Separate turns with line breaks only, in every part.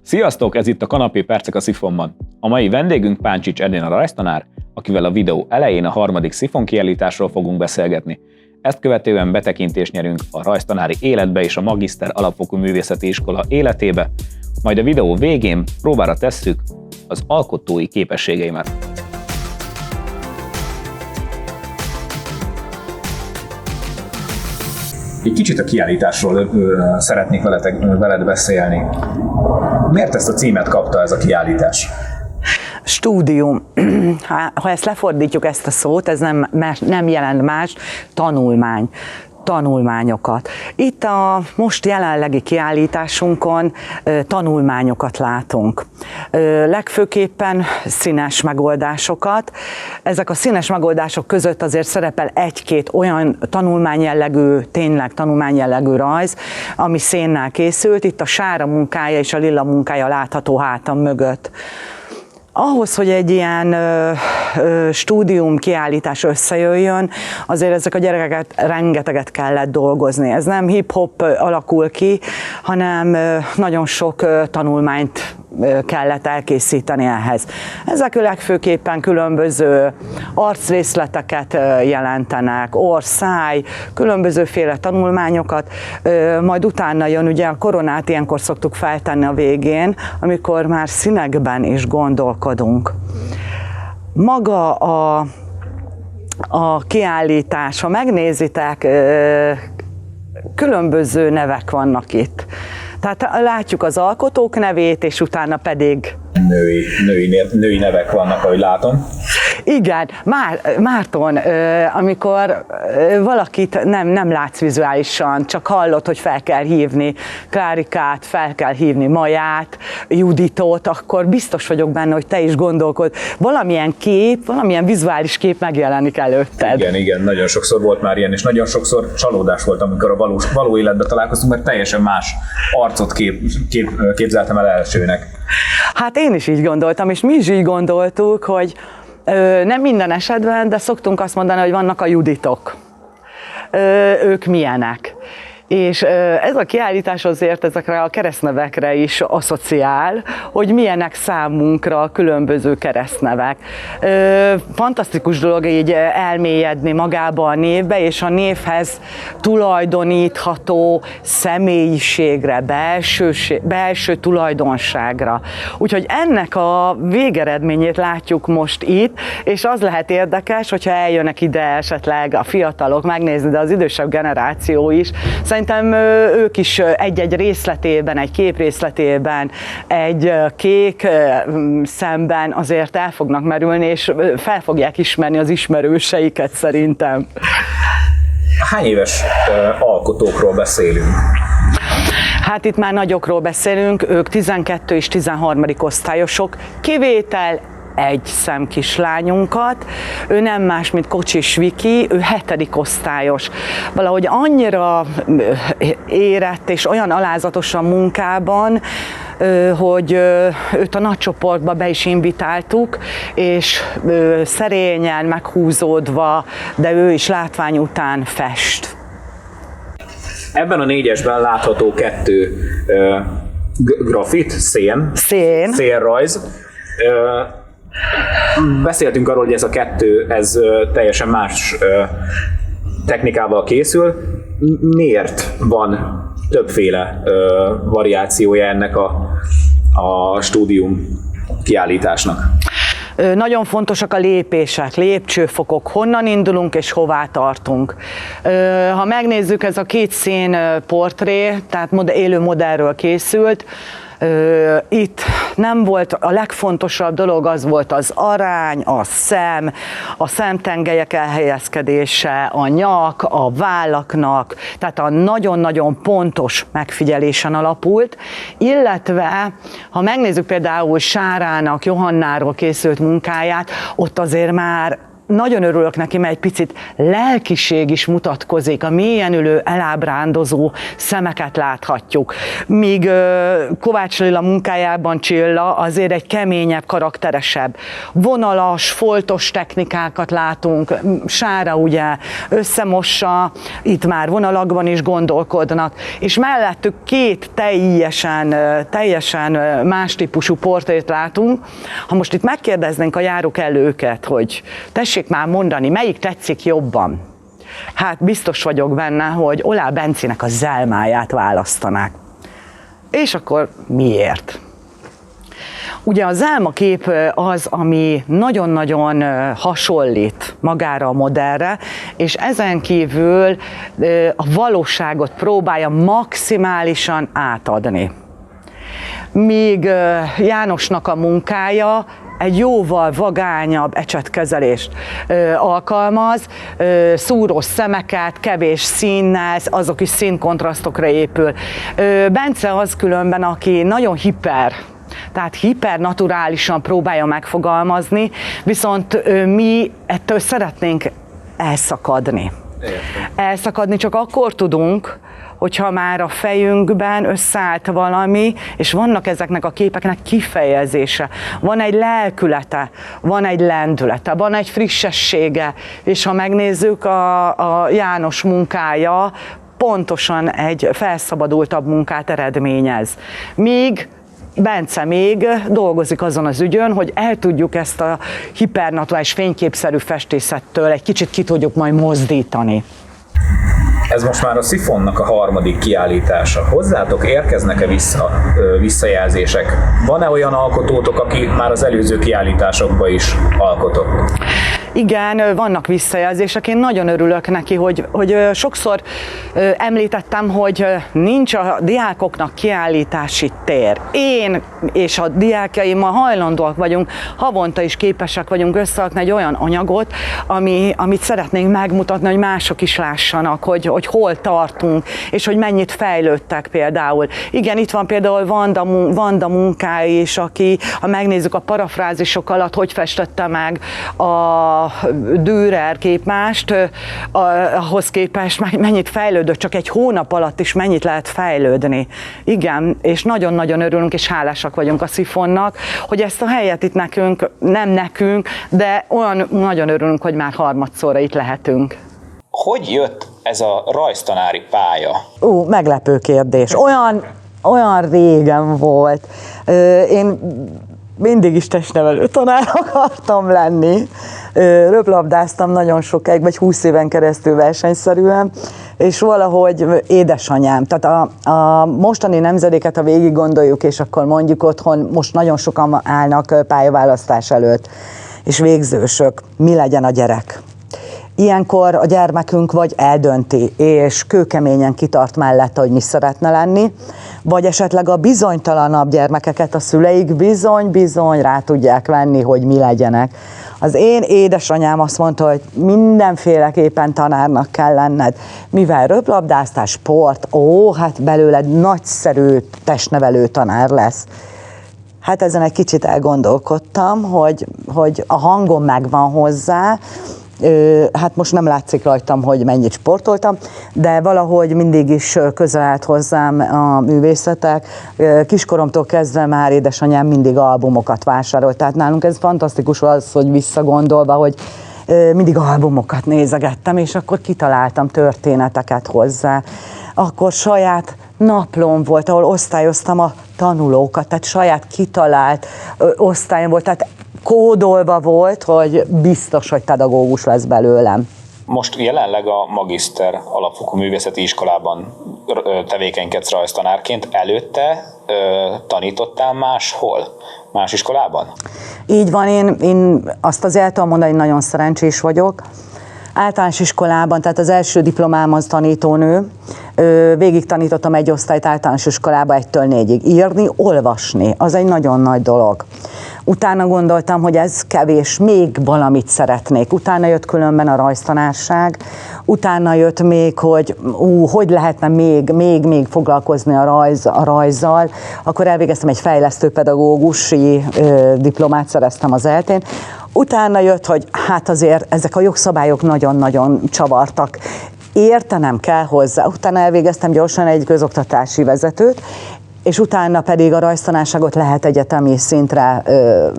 Sziasztok, ez itt a Kanapé Percek a Szifonban. A mai vendégünk Páncsics Edina rajztanár, akivel a videó elején a harmadik szifon kiállításról fogunk beszélgetni. Ezt követően betekintést nyerünk a rajztanári életbe és a Magiszter Alapfokú Művészeti Iskola életébe, majd a videó végén próbára tesszük az alkotói képességeimet. Egy kicsit a kiállításról szeretnék veled beszélni. Miért ezt a címet kapta ez a kiállítás?
Stúdium. Ha ezt lefordítjuk, ezt a szót, ez nem jelent más, tanulmány. Tanulmányokat. Itt a most jelenlegi kiállításunkon tanulmányokat látunk. Legfőképpen színes megoldásokat. Ezek a színes megoldások között azért szerepel egy-két olyan tanulmányjellegű, tényleg tanulmányjellegű rajz, ami szénnel készült. Itt a sára munkája és a lila munkája látható hátam mögött. Ahhoz, hogy egy ilyen stúdium kiállítás összejöjjön, azért ezek a gyerekeket rengeteget kellett dolgozni. Ez nem hip-hop alakul ki, hanem nagyon sok tanulmányt kellett elkészíteni ehhez. Ezek legfőképpen különböző arcrészleteket jelentenek, orr, száj, különbözőféle tanulmányokat, majd utána jön ugye a koronát, ilyenkor szoktuk feltenni a végén, amikor már színekben is gondolkodunk. Maga a kiállítás, ha megnézitek, különböző nevek vannak itt. Tehát látjuk az alkotók nevét, és utána pedig
Női nevek vannak, ahogy látom.
Igen, Márton, amikor valakit nem látsz vizuálisan, csak hallod, hogy fel kell hívni Klárikát, fel kell hívni Maját, Juditot, akkor biztos vagyok benne, hogy te is gondolkod. Valamilyen kép, valamilyen vizuális kép megjelenik előtted.
Igen, nagyon sokszor volt már ilyen, és nagyon sokszor csalódás volt, amikor a való életben találkoztunk, mert teljesen más arcot képzeltem el elsőnek.
Hát én is így gondoltam, és mi is így gondoltuk, hogy nem minden esetben, de szoktunk azt mondani, hogy vannak a Juditok. Ők milyenek. És ez a kiállítás azért ezekre a keresztnevekre is asszociál, hogy milyenek számunkra a különböző keresztnevek. Fantasztikus dolog így elmélyedni magába a névbe, és a névhez tulajdonítható személyiségre, belső tulajdonságra. Úgyhogy ennek a végeredményét látjuk most itt, és az lehet érdekes, hogyha eljönnek ide esetleg a fiatalok megnézni, de az idősebb generáció is. Szerintem ők is egy-egy részletében, egy kép részletében, egy kék szemben azért el fognak merülni, és fel fogják ismerni az ismerőseiket szerintem.
Hány éves alkotókról beszélünk?
Hát itt már nagyokról beszélünk, ők 12 és 13. osztályosok, kivétel egy szemkislányunkat, ő nem más, mint Kocsis Viki, ő 7. osztályos. Valahogy annyira érett és olyan alázatos a munkában, hogy őt a nagycsoportba be is invitáltuk, és szerényen, meghúzódva, de ő is látvány után fest.
Ebben a 4-esben látható 2 grafit, szénrajz. Beszéltünk arról, hogy ez a 2 ez teljesen más technikával készül. Miért van többféle variációja ennek a stúdium kiállításnak?
Nagyon fontosak a lépések, lépcsőfokok, honnan indulunk és hová tartunk. Ha megnézzük, ez a 2 szín portré, tehát élő modellről készült, itt nem volt, a legfontosabb dolog az volt az arány, a szemtengelyek elhelyezkedése, a nyak, a vállaknak, tehát a nagyon-nagyon pontos megfigyelésen alapult, illetve ha megnézzük például Sárának, Johannáról készült munkáját, ott azért már nagyon örülök neki, mert egy picit lelkiség is mutatkozik, a mélyen ülő, elábrándozó szemeket láthatjuk. Míg Kovács Lilla munkájában Csilla azért egy keményebb, karakteresebb, vonalas, foltos technikákat látunk, Sára ugye összemossa, itt már vonalakban is gondolkodnak, és mellettük két teljesen más típusú portrét látunk. Ha most itt megkérdeznénk a járókelőket, hogy tessék már mondani, melyik tetszik jobban? Hát biztos vagyok benne, hogy Oláh Bencinek a Zelmáját választanák. És akkor miért? Ugye a Zelma kép az, ami nagyon-nagyon hasonlít magára a modellre, és ezen kívül a valóságot próbálja maximálisan átadni. Míg Jánosnak a munkája egy jóval vagányabb ecsetkezelést alkalmaz, szúrós szemeket, kevés színnel, azok is színkontrasztokra épül. Bence az különben, aki nagyon tehát hipernaturálisan próbálja megfogalmazni, viszont mi ettől szeretnénk elszakadni. Elszakadni csak akkor tudunk, hogyha már a fejünkben összeállt valami, és vannak ezeknek a képeknek kifejezése, van egy lelkülete, van egy lendülete, van egy frissessége, és ha megnézzük, a János munkája pontosan egy felszabadultabb munkát eredményez. Míg Bence még dolgozik azon az ügyön, hogy el tudjuk ezt a hipernaturális fényképszerű festészettől egy kicsit ki tudjuk majd mozdítani.
Ez most már a Szifonnak a harmadik kiállítása. Hozzátok érkeznek-e visszajelzések? Van-e olyan alkotótok, aki már az előző kiállításokban is alkotott?
Igen, vannak visszajelzések, én nagyon örülök neki, hogy sokszor említettem, hogy nincs a diákoknak kiállítási tér. Én és a diákjaimmal hajlandóak vagyunk, havonta is képesek vagyunk összerakni egy olyan anyagot, amit szeretnénk megmutatni, hogy mások is lássanak, hogy hol tartunk, és hogy mennyit fejlődtek például. Igen, itt van például Vanda munkái is, aki, ha megnézzük a parafrázisok alatt, hogy festette meg a Dürer képmást, ahhoz képest mennyit fejlődött, csak egy hónap alatt is mennyit lehet fejlődni. Igen, és nagyon-nagyon örülünk, és hálásak vagyunk a Szifonnak, hogy ezt a helyet itt nem nekünk, de olyan nagyon örülünk, hogy már harmadszorra itt lehetünk.
Hogy jött ez a rajztanári pálya?
Meglepő kérdés. Olyan régen volt. Én mindig is testnevelő tanár akartam lenni. Röplabdáztam nagyon sokáig, vagy 20 éven keresztül versenyszerűen, és valahogy édesanyám, tehát a mostani nemzedéket, ha végig gondoljuk, és akkor mondjuk otthon, most nagyon sokan állnak pályaválasztás előtt, és végzősök, mi legyen a gyerek? Ilyenkor a gyermekünk vagy eldönti, és kőkeményen kitart mellette, hogy mi szeretne lenni, vagy esetleg a bizonytalanabb gyermekeket a szüleik bizony rá tudják venni, hogy mi legyenek. Az én édesanyám azt mondta, hogy mindenféleképpen tanárnak kell lenned, mivel röplabdáztál, sport, hát belőled nagyszerű testnevelő tanár lesz. Hát ezen egy kicsit elgondolkodtam, hogy a hangom megvan hozzá, hát most nem látszik rajtam, hogy mennyit sportoltam, de valahogy mindig is közel állt hozzám a művészetek. Kiskoromtól kezdve már édesanyám mindig albumokat vásárolt, tehát nálunk ez fantasztikus az, hogy visszagondolva, hogy mindig albumokat nézegettem, és akkor kitaláltam történeteket hozzá. Akkor saját naplóm volt, ahol osztályoztam a tanulókat, tehát saját kitalált osztályom volt, tehát kódolva volt, hogy biztos, hogy pedagógus lesz belőlem.
Most jelenleg a Magiszter Alapfokú Művészeti Iskolában tevékenykedsz rajztanárként. Előtte tanítottál máshol? Más iskolában?
Így van, én azt azért el tudom mondani, hogy nagyon szerencsés vagyok. Általános iskolában, tehát az első diplomám az tanítónő. Végig tanítottam egy osztályt általános iskolába 1-től 4-ig. Írni, olvasni, az egy nagyon nagy dolog. Utána gondoltam, hogy ez kevés, még valamit szeretnék. Utána jött különben a rajztanárság, utána jött még, hogy hogy lehetne még foglalkozni a rajzzal. Akkor elvégeztem egy fejlesztőpedagógusi diplomát, szereztem az ELTE-n. Utána jött, hogy hát azért ezek a jogszabályok nagyon-nagyon csavartak. Értenem kell hozzá. Utána elvégeztem gyorsan egy közoktatási vezetőt, és utána pedig a rajztanárságot lehet egyetemi szintre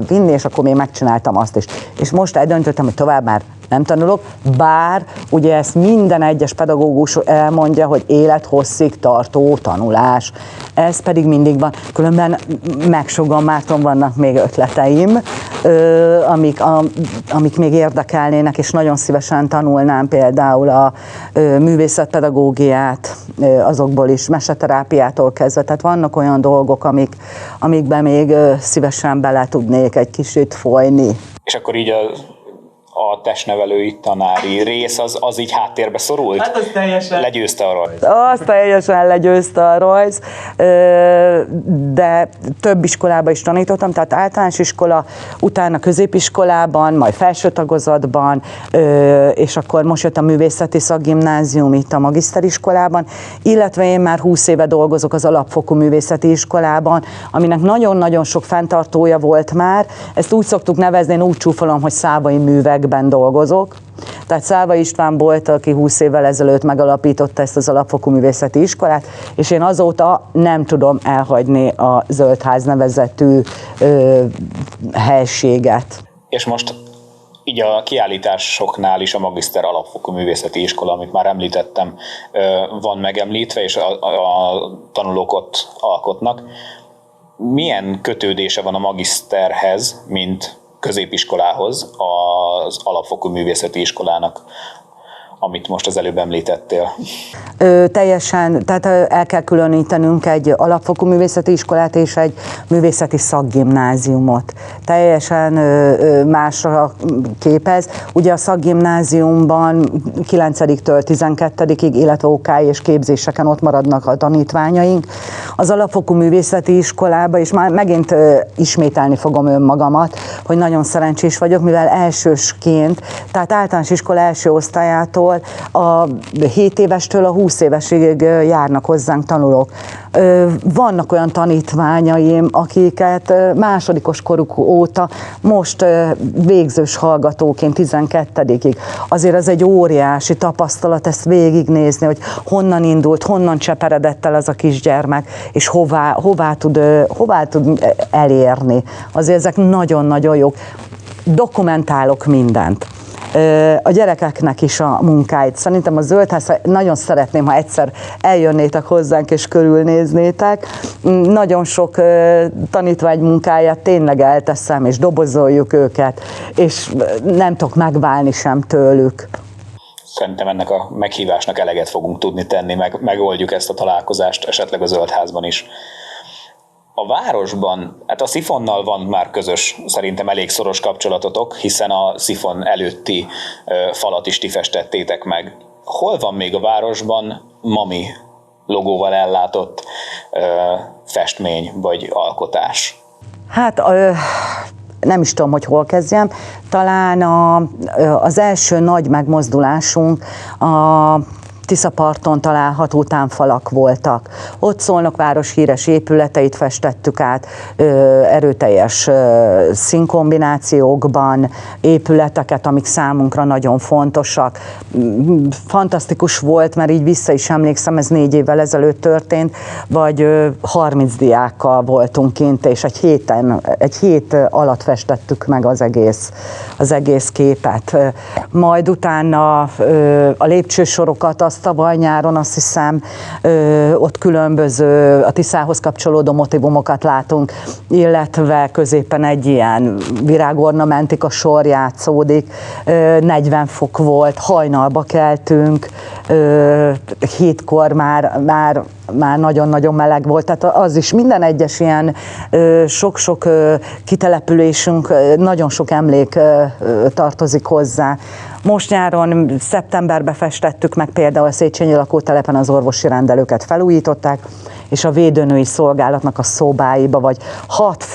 vinni, és akkor még megcsináltam azt is. És most eldöntöttem, hogy tovább már nem tanulok, bár ugye ezt minden egyes pedagógus elmondja, hogy élethosszig tartó tanulás. Ez pedig mindig van. Különben megsugom, Márton, vannak még ötleteim, amik még érdekelnének, és nagyon szívesen tanulnám például a művészetpedagógiát, azokból is, meseterápiától kezdve. Tehát vannak olyan dolgok, amikben még szívesen bele tudnék egy kicsit folyni.
És akkor így a testnevelői tanári rész az így háttérbe szorult?
Hát az teljesen.
Legyőzte a rajz.
Az teljesen legyőzte a rajz, de több iskolában is tanítottam, tehát általános iskola, utána középiskolában, majd felső tagozatban, és akkor most jött a művészeti szakgimnázium itt a magiszteriskolában, illetve én már 20 éve dolgozok az alapfokú művészeti iskolában, aminek nagyon-nagyon sok fenntartója volt már. Ezt úgy szoktuk nevezni, én úgy csúfolom, hogy szávai művekben dolgozok. Tehát Szávai István volt, aki 20 évvel ezelőtt megalapította ezt az alapfokú művészeti iskolát, és én azóta nem tudom elhagyni a Zöldház nevezetű helységet.
És most így a kiállításoknál is a Magiszter Alapfokú Művészeti Iskola, amit már említettem, van megemlítve, és a tanulók ott alkotnak. Milyen kötődése van a magiszterhez, mint középiskolához, az alapfokú művészeti iskolának, amit most az előbb említettél?
Teljesen, tehát el kell különítenünk egy alapfokú művészeti iskolát és egy művészeti szakgimnáziumot. Teljesen másra képez. Ugye a szakgimnáziumban 9-től 12-ig, illetve OK és képzéseken ott maradnak a tanítványaink. Az alapfokú művészeti iskolába, és már megint ismételni fogom önmagamat, hogy nagyon szerencsés vagyok, mivel elsősként, tehát általános iskola első osztályától a 7 évestől a 20 évesig járnak hozzánk tanulók. Vannak olyan tanítványaim, akiket másodikos koruk óta most végzős hallgatóként 12-ig. Azért ez egy óriási tapasztalat ezt végignézni, hogy honnan indult, honnan cseperedett el az a kisgyermek, és hová tud elérni. Azért ezek nagyon-nagyon jók. Dokumentálok mindent. A gyerekeknek is a munkáit. Szerintem a Zöldház, nagyon szeretném, ha egyszer eljönnétek hozzánk és körülnéznétek. Nagyon sok tanítvány munkáját tényleg elteszem, és dobozoljuk őket, és nem tudok megválni sem tőlük.
Szerintem ennek a meghívásnak eleget fogunk tudni tenni, megoldjuk ezt a találkozást esetleg a Zöldházban is. A városban, hát a Szifonnal van már közös, szerintem elég szoros kapcsolatotok, hiszen a Szifon előtti falat is ti festettétek meg. Hol van még a városban MAMI logóval ellátott festmény vagy alkotás?
Hát nem is tudom, hogy hol kezdjem. Talán az első nagy megmozdulásunk a Tiszaparton található támfalak voltak. Ott Szolnok város híres épületeit festettük át, erőteljes színkombinációkban, épületeket, amik számunkra nagyon fontosak. Fantasztikus volt, mert így vissza is emlékszem, ez 4 évvel ezelőtt történt, vagy 30 diákkal voltunk kint, és egy hét alatt festettük meg az egész képet. Majd utána a lépcsősorokat, azt tavaly nyáron, azt hiszem, ott különböző a Tiszához kapcsolódó motivumokat látunk, illetve középen egy ilyen virágornamentika sor játszódik, 40 fok volt, hajnalba keltünk, 7-kor már nagyon-nagyon meleg volt, tehát az is minden egyes ilyen sok-sok kitelepülésünk, nagyon sok emlék tartozik hozzá. Most nyáron, szeptemberben festettük meg például a Széchenyi lakótelepen az orvosi rendelőket felújították, és a védőnői szolgálatnak a szobáiba, vagy 6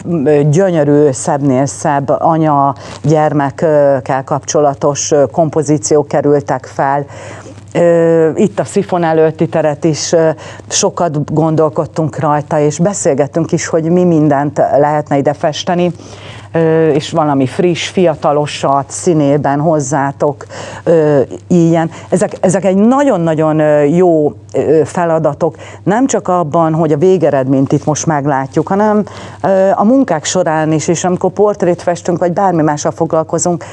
gyönyörű, szebbnél szebb anya-gyermekkel kapcsolatos kompozíciók kerültek fel. Itt a Szifon előtti teret is sokat gondolkodtunk rajta, és beszélgettünk is, hogy mi mindent lehetne ide festeni. és valami friss, fiatalosat színében hozzátok ilyen. Ezek egy nagyon-nagyon jó feladatok, nem csak abban, hogy a végeredményt itt most meglátjuk, hanem a munkák során is, és amikor portrét festünk, vagy bármi mással foglalkozunk,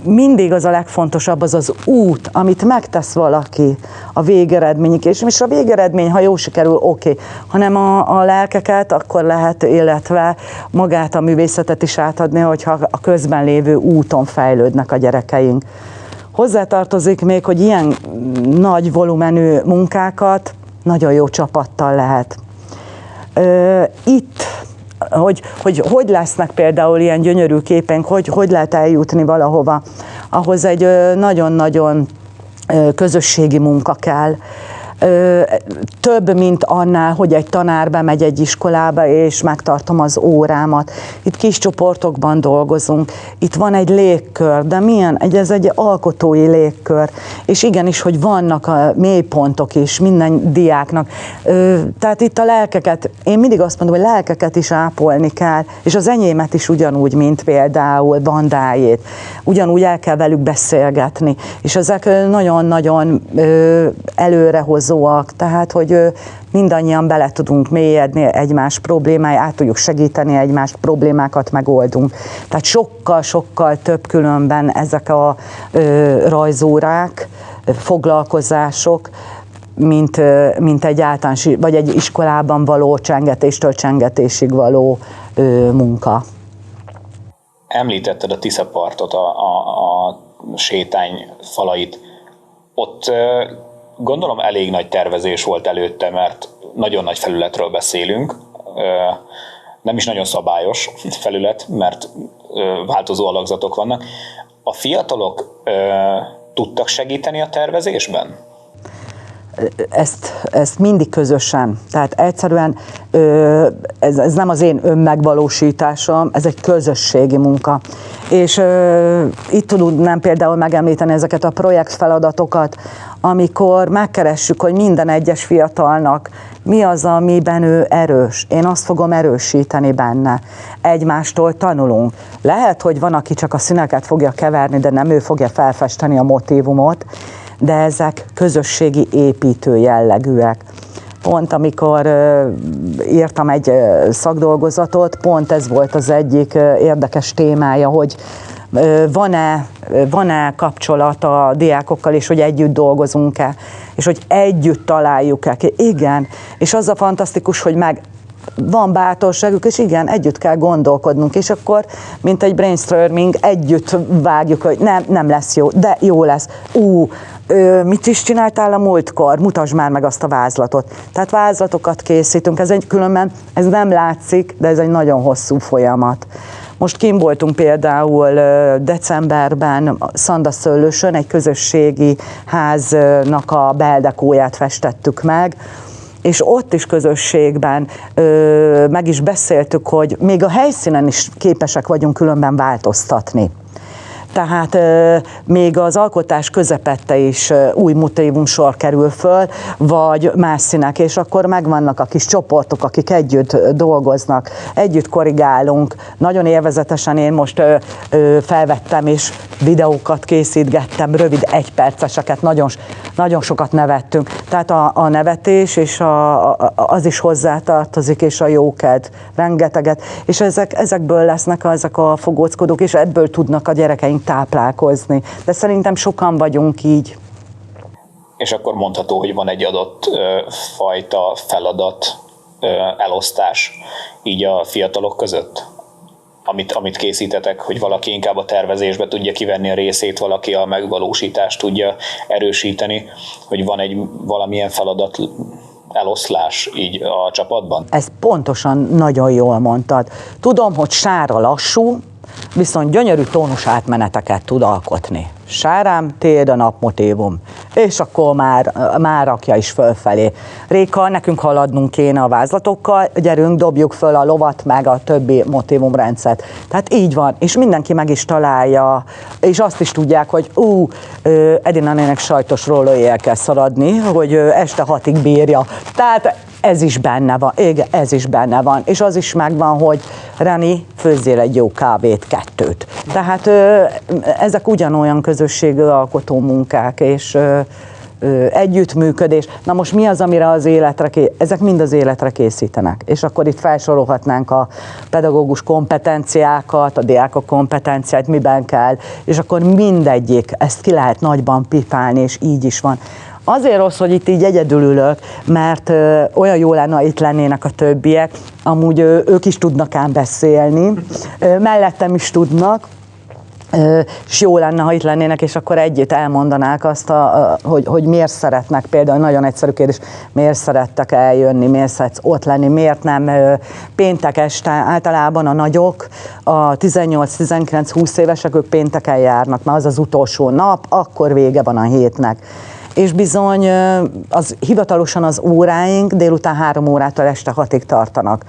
mindig az a legfontosabb az az út, amit megtesz valaki a végeredményig, és a végeredmény, ha jó sikerül, oké, hanem a lelkeket akkor lehet, illetve magát a művészetet is átadni, hogyha a közben lévő úton fejlődnek a gyerekeink. Hozzátartozik még, hogy ilyen nagy volumenű munkákat nagyon jó csapattal lehet. Itt hogy lesznek például ilyen gyönyörű képenk, hogy lehet eljutni valahova, ahhoz egy nagyon-nagyon közösségi munka kell. Több, mint annál, hogy egy tanár bemegy egy iskolába, és megtartom az órámat. Itt kis csoportokban dolgozunk, itt van egy légkör, de milyen? Ez egy alkotói légkör, és igenis, hogy vannak a mélypontok is minden diáknak. Tehát itt a lelkeket, én mindig azt mondom, hogy lelkeket is ápolni kell, és az enyémet is ugyanúgy, mint például Bandájét. Ugyanúgy el kell velük beszélgetni, és ezek nagyon-nagyon előrehozóak, tehát, hogy mindannyian bele tudunk mélyedni egymás problémája, át tudjuk segíteni egymást, problémákat megoldunk. Tehát sokkal-sokkal több különben ezek a rajzórák, foglalkozások, mint egy általános, vagy egy iskolában való csengetéstől csengetésig való munka.
Említetted a Tiszapartot, a sétány falait. Ott gondolom elég nagy tervezés volt előtte, mert nagyon nagy felületről beszélünk. Nem is nagyon szabályos felület, mert változó alakzatok vannak. A fiatalok tudtak segíteni a tervezésben?
Ezt mindig közösen. Tehát egyszerűen ez nem az én önmegvalósításom, ez egy közösségi munka. És itt tudnám például megemlíteni ezeket a projektfeladatokat, amikor megkeressük, hogy minden egyes fiatalnak mi az, amiben ő erős. Én azt fogom erősíteni benne. Egymástól tanulunk. Lehet, hogy van, aki csak a színeket fogja keverni, de nem ő fogja felfesteni a motívumot, de ezek közösségi építő jellegűek. Pont amikor írtam egy szakdolgozatot, pont ez volt az egyik érdekes témája, hogy van-e kapcsolat a diákokkal, és hogy együtt dolgozunk-e, és hogy együtt találjuk-e. Igen, és az a fantasztikus, hogy van bátorságuk, és igen, együtt kell gondolkodnunk, és akkor, mint egy brainstorming, együtt vágjuk, hogy nem lesz jó, de jó lesz. Mit is csináltál a múltkor? Mutasd már meg azt a vázlatot. Tehát vázlatokat készítünk, különben ez nem látszik, de ez egy nagyon hosszú folyamat. Most kint voltunk például decemberben Szandaszőlősön, egy közösségi háznak a beldekóját festettük meg, és ott is közösségben meg is beszéltük, hogy még a helyszínen is képesek vagyunk különben változtatni. Tehát még az alkotás közepette is új motívum sor kerül föl, vagy más színek, és akkor megvannak a kis csoportok, akik együtt dolgoznak, együtt korrigálunk. Nagyon élvezetesen én most felvettem, és videókat készítgettem, rövid egyperceseket, nagyon sokat nevettünk. Tehát a nevetés, és az is hozzátartozik, és a jókedv, rengeteget. És ezekből lesznek ezek a fogóckodók, és ebből tudnak a gyerekeink táplálkozni. De szerintem sokan vagyunk így.
És akkor mondható, hogy van egy adott fajta feladat elosztás így a fiatalok között? Amit készítetek, hogy valaki inkább a tervezésbe tudja kivenni a részét, valaki a megvalósítást tudja erősíteni, hogy van egy valamilyen feladat eloszlás így a csapatban?
Ezt pontosan nagyon jól mondtad. Tudom, hogy Sára lassú, viszont gyönyörű tónus átmeneteket tud alkotni. Sárám, tiéd a napmotívum. és akkor már rakja is fölfelé. Réka, nekünk haladnunk kéne a vázlatokkal, gyerünk, dobjuk föl a lovat, meg a többi motivumrendszert. Tehát így van, és mindenki meg is találja, és azt is tudják, hogy Edina nének sajtos rólójel kell szaladni, hogy este 6-ig bírja. Tehát ez is benne van, igen, ez is benne van. És az is megvan, hogy Reni, főzzél egy jó kávét, 2. Tehát ezek ugyanolyan közösségű alkotó munkák, és együttműködés. Na most mi az, amire az ezek mind az életre készítenek. És akkor itt felsorolhatnánk a pedagógus kompetenciákat, a diákok kompetenciát, miben kell, és akkor mindegyik, ezt ki lehet nagyban pipálni, és így is van. Azért rossz, hogy itt így egyedül ülök, mert olyan jó lenne, ha itt lennének a többiek, amúgy ők is tudnak ám beszélni, mellettem is tudnak, és jó lenne, ha itt lennének, és akkor együtt elmondanák azt, hogy miért szeretnek, például nagyon egyszerű kérdés, miért szerettek eljönni, miért szeretsz ott lenni, miért nem péntek este, általában a nagyok, a 18-19-20 évesek, ők pénteken járnak, mert az az utolsó nap, akkor vége van a hétnek. És bizony hivatalosan az óráink délután 3 órától este 6-ig tartanak.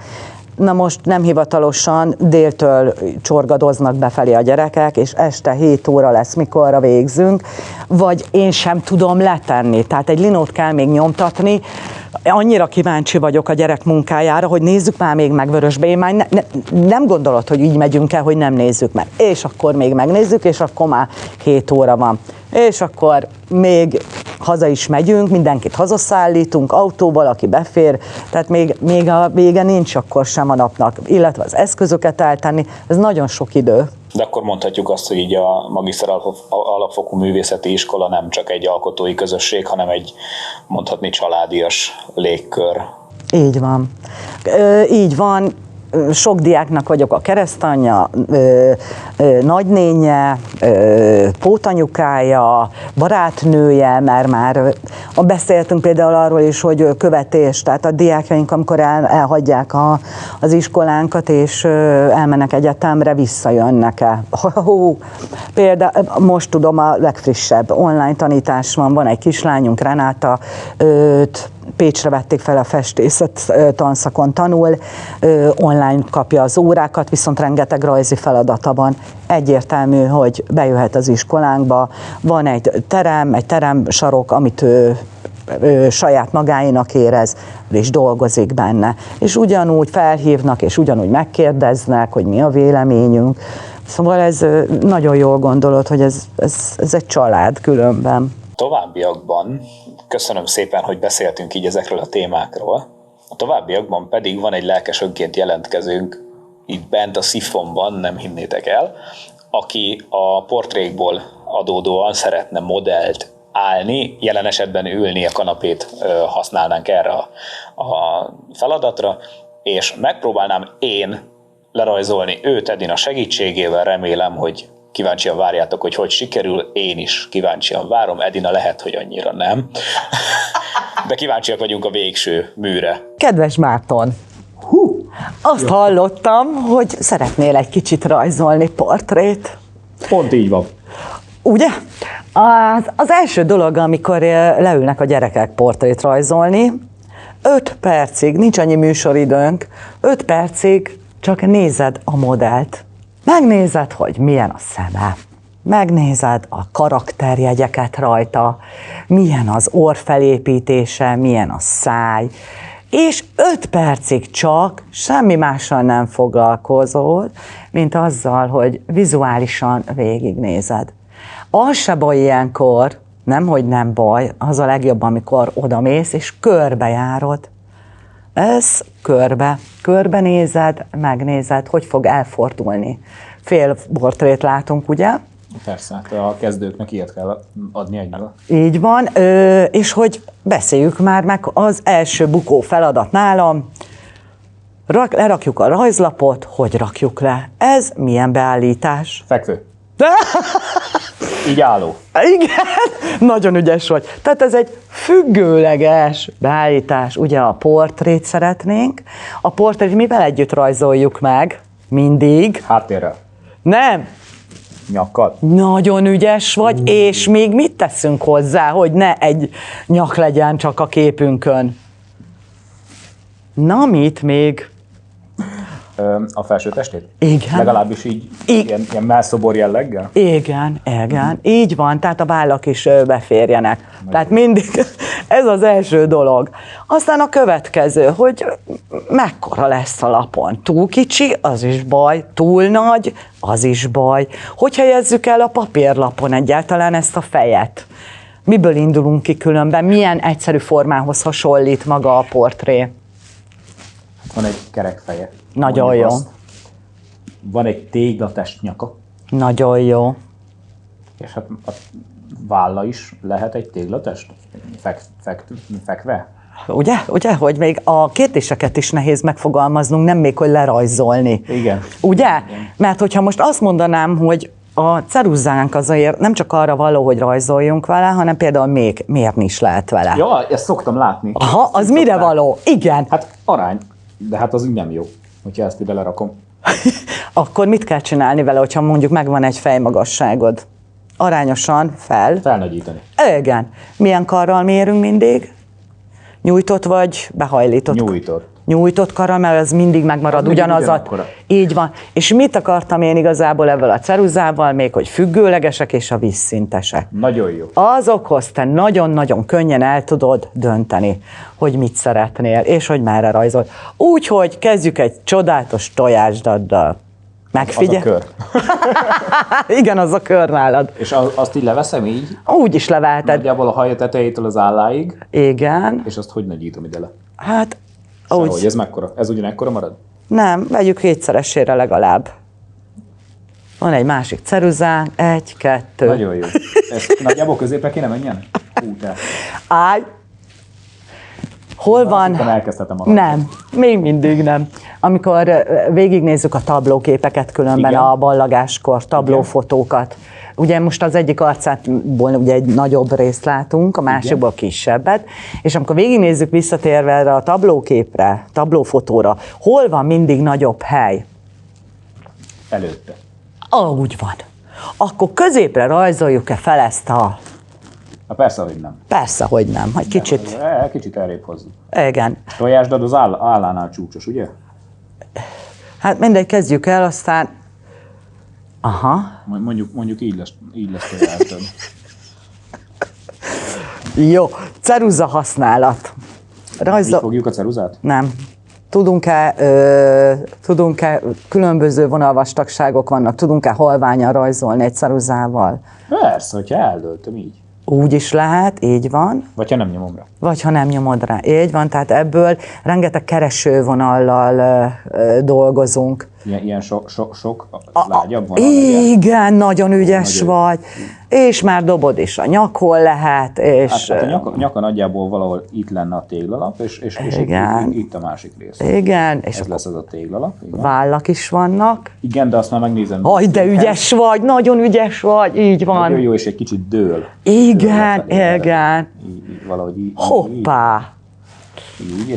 Na most nem hivatalosan déltől csorgadoznak befelé a gyerekek, és este 7 óra lesz, mikorra végzünk, vagy én sem tudom letenni. Tehát egy linót kell még nyomtatni. Annyira kíváncsi vagyok a gyerek munkájára, hogy nézzük már még meg Vörösbe. Én már nem gondolod, hogy így megyünk el, hogy nem nézzük meg. És akkor még megnézzük, és akkor már 7 óra van. És akkor még haza is megyünk, mindenkit hazaszállítunk autóval, aki befér, tehát még a vége nincs akkor sem a napnak, illetve az eszközöket eltenni, ez nagyon sok idő.
De akkor mondhatjuk azt, hogy így a Magiszter Alapfokú Művészeti Iskola nem csak egy alkotói közösség, hanem egy mondhatni családias légkör.
Így van. Így van. Sok diáknak vagyok a keresztanyja, nagynénye, pótanyukája, barátnője, mert már beszéltünk például arról is, hogy követés, tehát a diákjaink, amikor elhagyják az iskolánkat, és elmennek egyetemre, visszajönnek-e. Például most tudom, a legfrissebb online tanítás van egy kislányunk, Renáta, Pécsre vették fel a festészet tanszakon tanul, online kapja az órákat, viszont rengeteg rajzi feladata van. Egyértelmű, hogy bejöhet az iskolánkba, van egy teremsarok, amit ő saját magáénak érez, és dolgozik benne. És ugyanúgy felhívnak, és ugyanúgy megkérdeznek, hogy mi a véleményünk. Szóval ez nagyon jól gondolod, hogy ez egy család különben.
Továbbiakban, köszönöm szépen, hogy beszéltünk így ezekről a témákról, a továbbiakban pedig van egy lelkes önként jelentkezőnk itt bent a Szifonban, nem hinnétek el, aki a portrékból adódóan szeretne modellt állni, jelen esetben ülni, a kanapét használnánk erre a feladatra, és megpróbálnám én lerajzolni őt Edina segítségével, remélem, hogy kíváncsian várjátok, hogy sikerül, én is kíváncsian várom, Edina lehet, hogy annyira nem, de kíváncsiak vagyunk a végső műre.
Kedves Márton, azt hallottam, hogy szeretnél egy kicsit rajzolni portrét.
Pont így van.
Ugye? Az első dolog, amikor leülnek a gyerekek portrét rajzolni, 5 percig, nincs annyi műsoridőnk, 5 percig csak nézed a modellt. Megnézed, hogy milyen a szeme, megnézed a karakterjegyeket rajta, milyen az orrfelépítése, milyen a száj, és 5 percig csak semmi mással nem foglalkozol, mint azzal, hogy vizuálisan végignézed. Az se baj ilyenkor, nemhogy nem baj, az a legjobb, amikor odamész és körbejárod. Ez körbenézed, megnézed, hogy fog elfordulni. Fél portrét látunk, ugye?
Persze, hát a kezdőknek ilyet kell adni egyből.
Így van, és hogy beszéljük már meg az első bukó feladat nálam. Lerakjuk a rajzlapot, hogy rakjuk le. Ez milyen beállítás?
Fekvő. Így álló.
Igen, nagyon ügyes vagy. Tehát ez egy függőleges beállítás. Ugye a portrét szeretnénk. A portrét mivel együtt rajzoljuk meg? Mindig.
Háttérrel.
Nem.
Nyakkal?
Nagyon ügyes vagy, és még mit teszünk hozzá, hogy ne egy nyak legyen csak a képünkön? Na, mit még?
A felső testét?
Igen.
Legalábbis így ilyen mellszobor jelleggel?
Igen, így van, tehát a vállak is beférjenek. Tehát mindig ez az első dolog. Aztán a következő, hogy mekkora lesz a lapon. Túl kicsi, az is baj, túl nagy, az is baj. Hogy helyezzük el a papírlapon egyáltalán ezt a fejet? Miből indulunk ki különben? Milyen egyszerű formához hasonlít maga a portré?
Van egy kerek feje.
Nagyon jó.
Van egy téglatest nyaka.
Nagyon jó.
És hát a válla is lehet egy téglatest? Fekve?
Ugye, hogy még a kérdéseket is nehéz megfogalmaznunk, nem még, hogy lerajzolni.
Igen.
Ugye?
Igen.
Mert hogyha most azt mondanám, hogy a ceruzánk azért nem csak arra való, hogy rajzoljunk vele, hanem például még mérni is lehet vele.
Ja, ezt szoktam látni.
Aha, az mire való? Igen.
Hát arány, de hát az úgy nem jó, hogyha ezt ide lerakom.
Akkor mit kell csinálni vele, hogyha mondjuk megvan egy fejmagasságod? Arányosan
Felnagyítani.
Igen. Milyen karral mérünk mindig? Nyújtott vagy behajlított?
Nyújtott.
Nyújtott karral, mert ez mindig megmarad ugyanaz. Így van. És mit akartam én igazából ebből a ceruzával? Még, hogy függőlegesek és a vízszintesek.
Nagyon jó.
Azokhoz te nagyon-nagyon könnyen el tudod dönteni, hogy mit szeretnél, és hogy merre rajzol. Úgyhogy kezdjük egy csodálatos tojásdaddal. Megfigyel?
Az a kör.
Igen, az a kör nálad.
És azt így leveszem így?
Úgy is leveheted.
Nagyjából a haja tetejétől az álláig.
Igen.
És azt hogy nagyítom ide le?
Hát,
Sehogy, ez mekkora? Ez ugyanekkora marad?
Nem, vegyük 2-szeresére legalább. Van egy másik ceruzán, 1, 2.
Nagyon jó. Ez nagyjából középre kéne menjen?
Állj! Hol van?
Elkezdhetem magam.
Nem, még mindig nem. Amikor végignézzük a tablóképeket különben,
igen,
a ballagáskor, tablófotókat, ugye most az egyik arcából ugye egy nagyobb részt látunk, a másikból kisebbet, és amikor végignézzük visszatérve erre a tablóképre, tablófotóra, hol van mindig nagyobb hely?
Előtte.
Úgy van. Akkor középre rajzoljuk-e fel ezt a...
Persze, hogy nem.
Persze, hogy nem. Hogy kicsit...
Kicsit elrébb hozzuk.
Igen.
Tojásdad az állánál csúcsos, ugye?
Hát mindegy, kezdjük el, aztán... Aha.
Mondjuk így lesz tojásdad.
Jó. Ceruza használat.
Így fogjuk a ceruzát?
Nem. Tudunk-e, különböző vonalvastagságok vannak, tudunk-e halványan rajzolni egy ceruzával?
Persze, hogyha eldöltöm így.
Úgy is lehet, így van.
Vagy ha nem nyomom rá.
Vagy ha nem nyomod rá. Így van, tehát ebből rengeteg keresővonallal dolgozunk.
Ilyen sok lágyabb van?
Igen, nagyon ügyes vagy. És már dobod is a nyakon lehet, és...
Hát a nyaka nagyjából valahol itt lenne a téglalap, és itt a másik rész.
Igen.
És ez lesz az a téglalap. Igen.
Vállak is vannak.
Igen, de azt már megnézem.
Haj, de ügyes vagy, nagyon ügyes vagy, így van.
Nagyon jó, és egy kicsit dől.
Igen, igen.
Így, valahogy így.
Hoppá!
Így,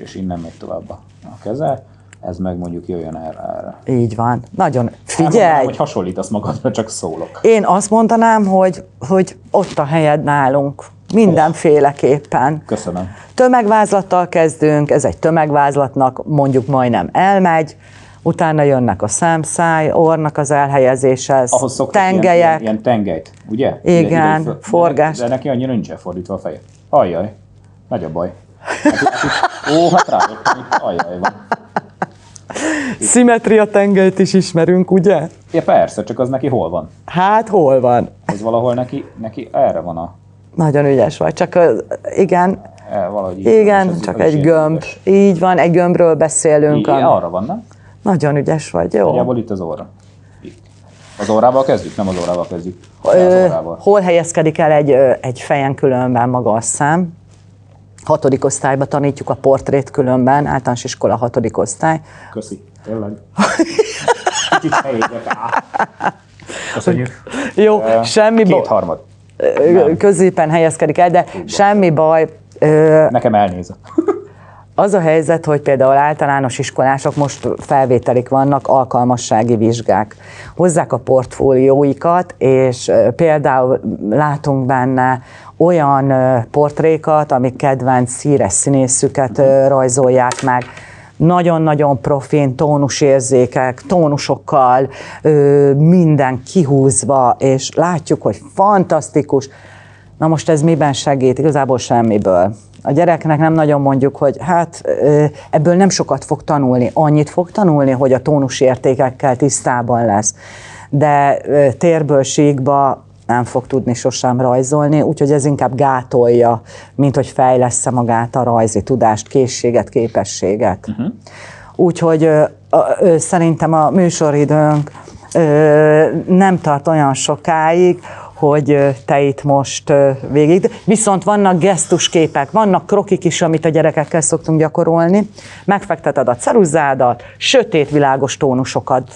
és innen megy tovább a keze. Ez meg mondjuk jöjjön erre.
Így van. Nagyon. Figyelj!
Elmondanám, hogy hasonlítasz magadra, csak szólok.
Én azt mondanám, hogy ott a helyed nálunk. Mindenféleképpen.
Köszönöm.
Tömegvázlattal kezdünk, ez egy tömegvázlatnak mondjuk majdnem elmegy, utána jönnek a szem, száj, orrnak az elhelyezése, tengelyek.
Ilyen tengelyt, ugye?
Igen, forgás.
De neki annyira nincsen fordítva a feje. Ajjaj, nagy a baj. Hát rájöttem, itt ajjaj van.
Szimmetria tengelyt is ismerünk, ugye?
Ja persze, csak az neki hol van?
Hát hol van?
Az valahol neki erre van a...
Nagyon ügyes vagy, csak igen.
Valahogy
igen, csak egy gömb. Ügyes. Így van, egy gömbről beszélünk.
Arra van, nem?
Nagyon ügyes vagy, jó.
Nagyjából itt az óra. Itt. Az órával kezdjük? Nem az órával kezdjük.
Hol helyezkedik el egy fejen különben maga a szám? 6. osztályba tanítjuk a portrét különben, általános iskola 6. osztály.
Köszi, tényleg. Kicsit helyétek Köszönjük.
Jó, semmi baj.
2/3.
Középen helyezkedik el, de semmi baj.
Nekem elnéz.
Az a helyzet, hogy például általános iskolások most felvételik vannak, alkalmassági vizsgák. Hozzák a portfólióikat, és például látunk benne olyan portrékat, amik kedvenc híres színészüket rajzolják meg, nagyon-nagyon profin, tónusérzékek, tónusokkal, minden kihúzva, és látjuk, hogy fantasztikus. Na most ez miben segít? Igazából semmiből. A gyereknek nem nagyon mondjuk, hogy hát ebből nem sokat fog tanulni. Annyit fog tanulni, hogy a tónusértékekkel tisztában lesz. De térből síkba nem fog tudni sosem rajzolni, úgyhogy ez inkább gátolja, mint hogy fejlessze magát a rajzi tudást, készséget, képességet. Úgyhogy szerintem a műsoridőnk nem tart olyan sokáig, hogy te itt most végig. Viszont vannak gesztusképek, vannak krokik is, amit a gyerekekkel szoktunk gyakorolni. Megfekteted a ceruzádat, sötét, világos tónusokat.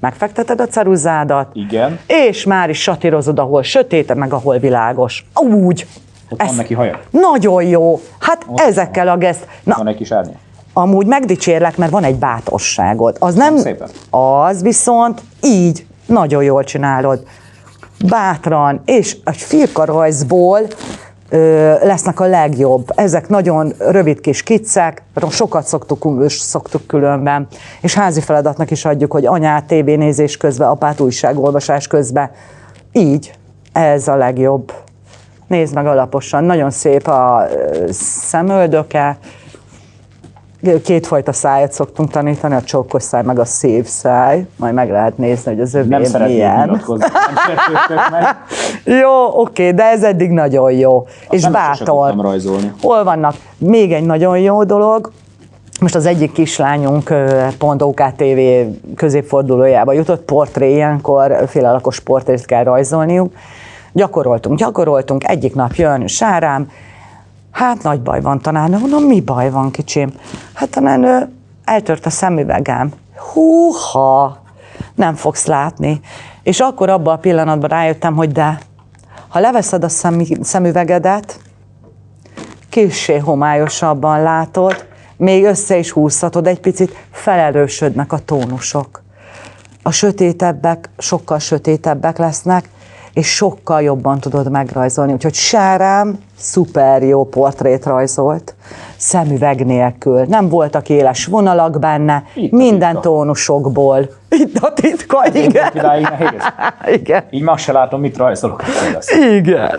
Megfekteted a ceruzádat,
Igen.
és már is satírozod, ahol sötét, meg ahol világos. Úgy.
Ott van neki haja.
Nagyon jó. Hát ott ezekkel van. A geszt...
Van egy kis árnya.
Amúgy megdicsérlek, mert van egy bátorságod. Az nem...
Szépen.
Az viszont így nagyon jól csinálod. Bátran, és egy firkarajzból lesznek a legjobb. Ezek nagyon rövid kis kiccek, sokat szoktuk különben, és házi feladatnak is adjuk, hogy anyát tévénézés közben, apát újságolvasás közben. Így, ez a legjobb. Nézd meg alaposan, nagyon szép a szemöldöke. Kétfajta szájat szoktunk tanítani, a csókos száj, meg a szép száj. Majd meg lehet nézni, hogy az övé milyen.
Nem szeretnék nyilatkozni, nem sértődtök meg.
Jó, oké, de ez eddig nagyon jó. És bátor.
Rajzolni.
Hol vannak? Még egy nagyon jó dolog. Most az egyik kislányunk pont OKTV középfordulójába jutott, portré, ilyenkor félalakos portrét kell rajzolniuk. Gyakoroltunk, egyik nap jön Sárám, hát nagy baj van, tanárnő. Mondom, mi baj van, kicsim? Hát tanárnő, eltört a szemüvegem. Húha, nem fogsz látni. És akkor abban a pillanatban rájöttem, hogy de, ha leveszed a szemüvegedet, kissé homályosabban látod, még össze is húzhatod egy picit, felerősödnek a tónusok. A sötétebbek sokkal sötétebbek lesznek, és sokkal jobban tudod megrajzolni. Úgyhogy Sárám szuper jó portrét rajzolt, szemüveg nélkül. Nem voltak éles vonalak benne, minden tónusokból. Itt a titka, igen.
Idáig nehéz.
Igen.
Így már se látom, mit rajzolok.
Igen.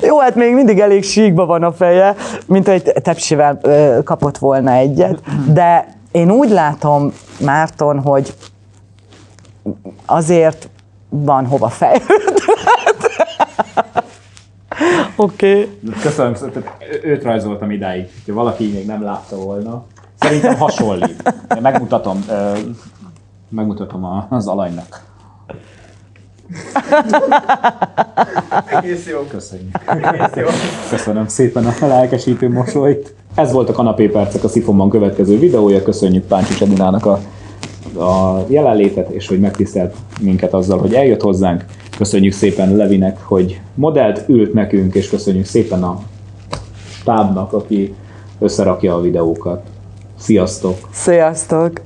Jó, hát még mindig elég síkba van a feje, mint hogy tepsivel kapott volna egyet, de én úgy látom, Márton, hogy azért van hova fejlődni. Oké.
Köszönöm, őt rajzoltam idáig, ha valaki még nem látta volna. Szerintem hasonlít. Én megmutatom az alanynak.
Egész jó.
Köszönjük.
Egész jó.
Köszönöm szépen a lelkesítő mosolyt. Ez volt a Kanapépercek, a Szifonban következő videója. Köszönjük Páncsics Edinának a jelenlétet, és hogy megtisztelt minket azzal, hogy eljött hozzánk. Köszönjük szépen Levinek, hogy modellt ült nekünk, és köszönjük szépen a stábnak, aki összerakja a videókat. Sziasztok!
Sziasztok!